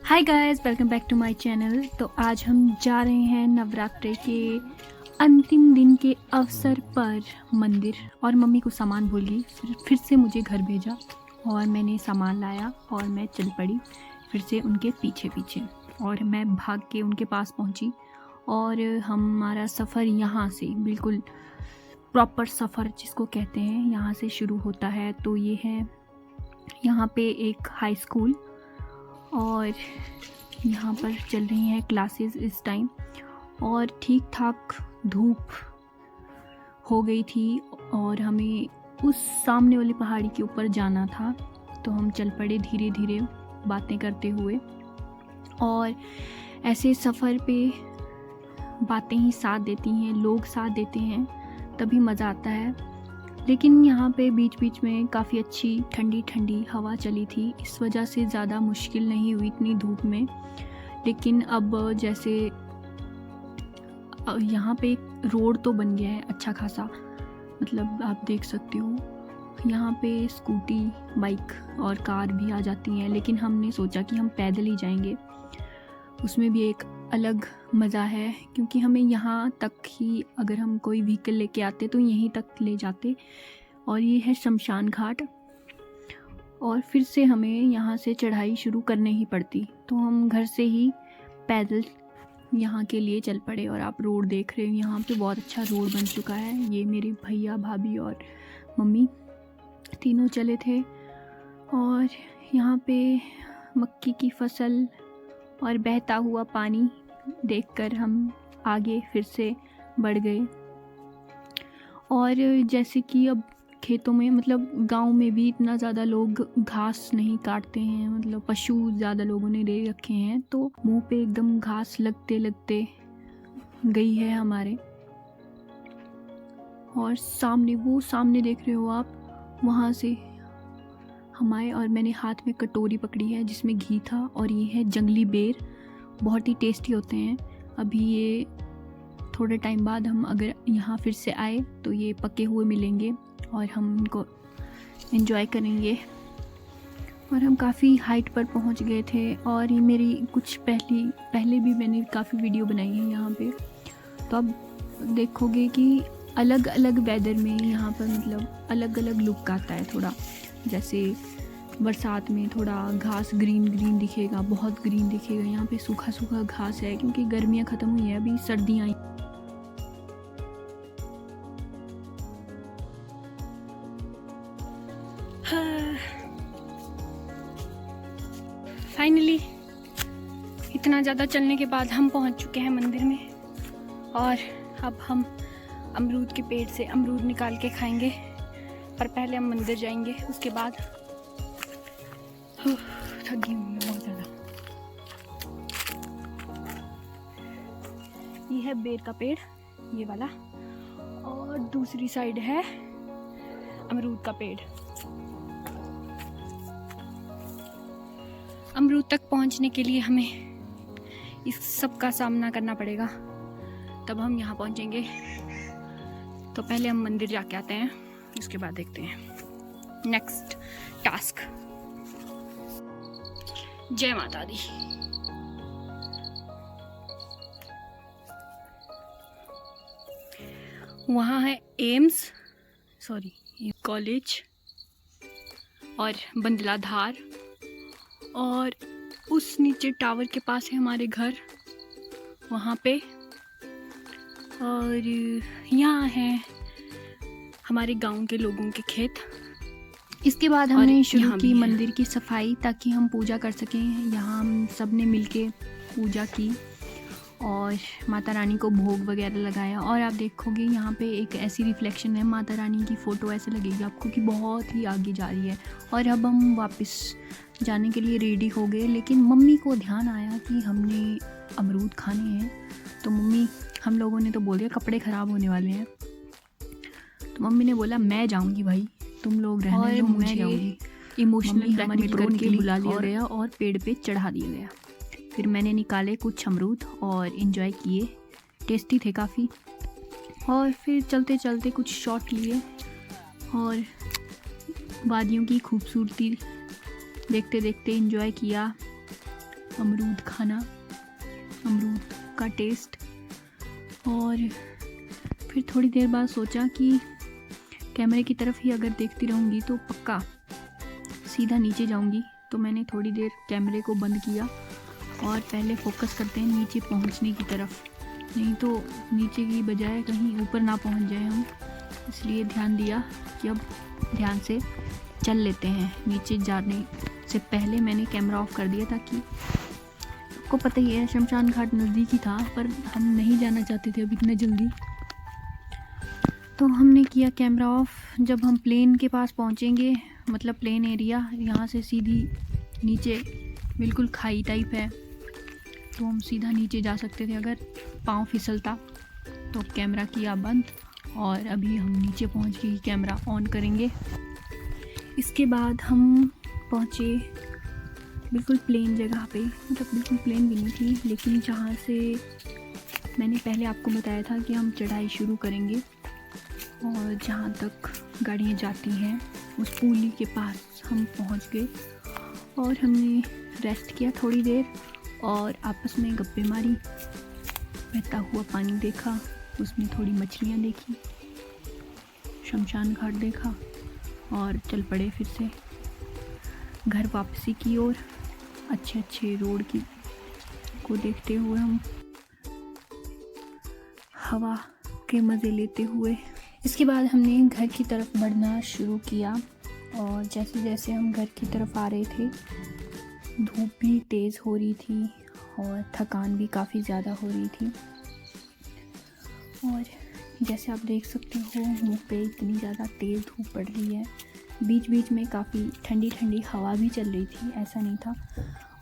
Hi guys, welcome back to my channel. तो आज हम जा रहे हैं नवरात्रि के अंतिम दिन के अवसर पर मंदिर। और मम्मी को सामान भूल गई, फिर से मुझे घर भेजा और मैंने सामान लाया और मैं चल पड़ी फिर से उनके पीछे पीछे। और मैं भाग के उनके पास पहुंची और हमारा सफ़र यहाँ से बिल्कुल प्रॉपर सफ़र जिसको कहते हैं यहाँ से शुरू होता है। तो ये है यहाँ पे एक हाई स्कूल और यहाँ पर चल रही हैं क्लासेस इस टाइम। और ठीक ठाक धूप हो गई थी और हमें उस सामने वाली पहाड़ी के ऊपर जाना था। तो हम चल पड़े धीरे धीरे बातें करते हुए। और ऐसे सफ़र पे बातें ही साथ देती हैं, लोग साथ देते हैं, तभी मज़ा आता है। लेकिन यहाँ पे बीच बीच में काफ़ी अच्छी ठंडी ठंडी हवा चली थी, इस वजह से ज़्यादा मुश्किल नहीं हुई इतनी धूप में। लेकिन अब जैसे यहाँ पे रोड तो बन गया है अच्छा खासा, मतलब आप देख सकते हो यहाँ पे स्कूटी, बाइक और कार भी आ जाती हैं। लेकिन हमने सोचा कि हम पैदल ही जाएंगे, उसमें भी एक अलग मज़ा है, क्योंकि हमें यहाँ तक ही अगर हम कोई व्हीकल लेके आते तो यहीं तक ले जाते। और ये है शमशान घाट और फिर से हमें यहाँ से चढ़ाई शुरू करनी ही पड़ती। तो हम घर से ही पैदल यहाँ के लिए चल पड़े। और आप रोड देख रहे हो, यहाँ पे बहुत अच्छा रोड बन चुका है। ये मेरे भैया, भाभी और मम्मी तीनों चले थे। और यहाँ पे मक्की की फसल और बहता हुआ पानी देखकर हम आगे फिर से बढ़ गए। और जैसे कि अब खेतों में, मतलब गांव में भी इतना ज़्यादा लोग घास नहीं काटते हैं, मतलब पशु ज़्यादा लोगों ने ले रखे हैं, तो मुंह पे एकदम घास लगते लगते गई है हमारे। और सामने देख रहे हो आप, वहाँ से हमारे और मैंने हाथ में कटोरी पकड़ी है जिसमें घी था। और ये है जंगली बेर, बहुत ही टेस्टी होते हैं। अभी ये थोड़े टाइम बाद हम अगर यहाँ फिर से आए तो ये पके हुए मिलेंगे और हम उनको एंजॉय करेंगे। और हम काफ़ी हाइट पर पहुँच गए थे। और ये मेरी कुछ पहले भी मैंने काफ़ी वीडियो बनाई है यहाँ पे। तो अब देखोगे कि अलग अलग वेदर में यहाँ पर मतलब अलग अलग लुक आता है। थोड़ा जैसे बरसात में थोड़ा घास ग्रीन ग्रीन दिखेगा, बहुत ग्रीन दिखेगा। यहाँ पे सूखा सूखा घास है क्योंकि गर्मियाँ ख़त्म हुई हैं, अभी सर्दियाँ आई। फाइनली इतना ज़्यादा चलने के बाद हम पहुँच चुके हैं मंदिर में। और अब हम अमरूद के पेड़ से अमरूद निकाल के खाएंगे, पर पहले हम मंदिर जाएंगे। उसके बाद थक गई हूँ बहुत ज़्यादा। ये है बेर का पेड़, ये वाला, और दूसरी साइड है अमरूद का पेड़। अमरूद तक पहुँचने के लिए हमें इस सब का सामना करना पड़ेगा, तब हम यहाँ पहुँचेंगे। तो पहले हम मंदिर जाके आते हैं, उसके बाद देखते हैं नेक्स्ट टास्क। जय माता दी। वहाँ है कॉलेज और बंदलाधार, और उस नीचे टावर के पास है हमारे घर, वहाँ पे। और यहाँ है हमारे गांव के लोगों के खेत। इसके बाद हमने शुरू की मंदिर की सफाई ताकि हम पूजा कर सकें। यहाँ हम सब ने मिलके पूजा की और माता रानी को भोग वगैरह लगाया। और आप देखोगे यहाँ पे एक ऐसी रिफ्लेक्शन है, माता रानी की फ़ोटो ऐसे लगेगी आपको कि बहुत ही आगे जा रही है। और अब हम वापस जाने के लिए रेडी हो गए। लेकिन मम्मी को ध्यान आया कि हमने अमरूद खाने हैं, तो मम्मी, हम लोगों ने तो बोल दिया कपड़े ख़राब होने वाले हैं, तो मम्मी ने बोला मैं जाऊंगी भाई, तुम लोग रहने दो, मैं जाऊंगी। इमोशनली ब्लैकमेल करके बुला लिया गया और पेड़ पे चढ़ा दिया गया। फिर मैंने निकाले कुछ अमरूद और एंजॉय किए, टेस्टी थे काफ़ी। और फिर चलते चलते कुछ शॉट लिए और वादियों की खूबसूरती देखते देखते एंजॉय किया। अमरूद खाना, अमरूद का टेस्ट। और फिर थोड़ी देर बाद सोचा कि कैमरे की तरफ ही अगर देखती रहूँगी तो पक्का सीधा नीचे जाऊँगी। तो मैंने थोड़ी देर कैमरे को बंद किया और पहले फोकस करते हैं नीचे पहुँचने की तरफ, नहीं तो नीचे की बजाय कहीं ऊपर ना पहुँच जाए हम। इसलिए ध्यान दिया कि अब ध्यान से चल लेते हैं। नीचे जाने से पहले मैंने कैमरा ऑफ कर दिया ताकि, आपको पता ही है शमशान घाट नज़दीक ही था, पर हम नहीं जाना चाहते थे अब इतना जल्दी। तो हमने किया कैमरा ऑफ। जब हम प्लेन के पास पहुंचेंगे, मतलब प्लेन एरिया, यहाँ से सीधी नीचे बिल्कुल खाई टाइप है, तो हम सीधा नीचे जा सकते थे अगर पाँव फिसलता। तो कैमरा किया बंद और अभी हम नीचे पहुंच के ही कैमरा ऑन करेंगे। इसके बाद हम पहुँचे बिल्कुल प्लेन जगह पे, मतलब बिल्कुल प्लेन भी नहीं थी, लेकिन जहाँ से मैंने पहले आपको बताया था कि हम चढ़ाई शुरू करेंगे और जहाँ तक गाड़ियाँ जाती हैं उस पुली के पास हम पहुँच गए। और हमने रेस्ट किया थोड़ी देर और आपस में गप्पे मारी, बहता हुआ पानी देखा, उसमें थोड़ी मछलियाँ देखी, शमशान घाट देखा और चल पड़े फिर से घर वापसी की ओर, अच्छे अच्छे रोड की को देखते हुए, हम हवा के मज़े लेते हुए। इसके बाद हमने घर की तरफ बढ़ना शुरू किया और जैसे जैसे हम घर की तरफ आ रहे थे धूप भी तेज़ हो रही थी और थकान भी काफ़ी ज़्यादा हो रही थी। और जैसे आप देख सकते हो मुँह पे इतनी ज़्यादा तेज़ धूप पड़ रही है, बीच बीच में काफ़ी ठंडी ठंडी हवा भी चल रही थी, ऐसा नहीं था।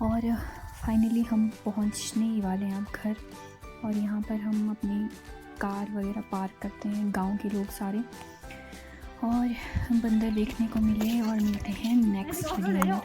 और फाइनली हम पहुंचने ही वाले हैं अब घर, और यहाँ पर हम अपनी कार वगैरह पार्क करते हैं, गांव के लोग सारे, और बंदर देखने को मिले। और मिलते हैं नेक्स्ट वीडियो में।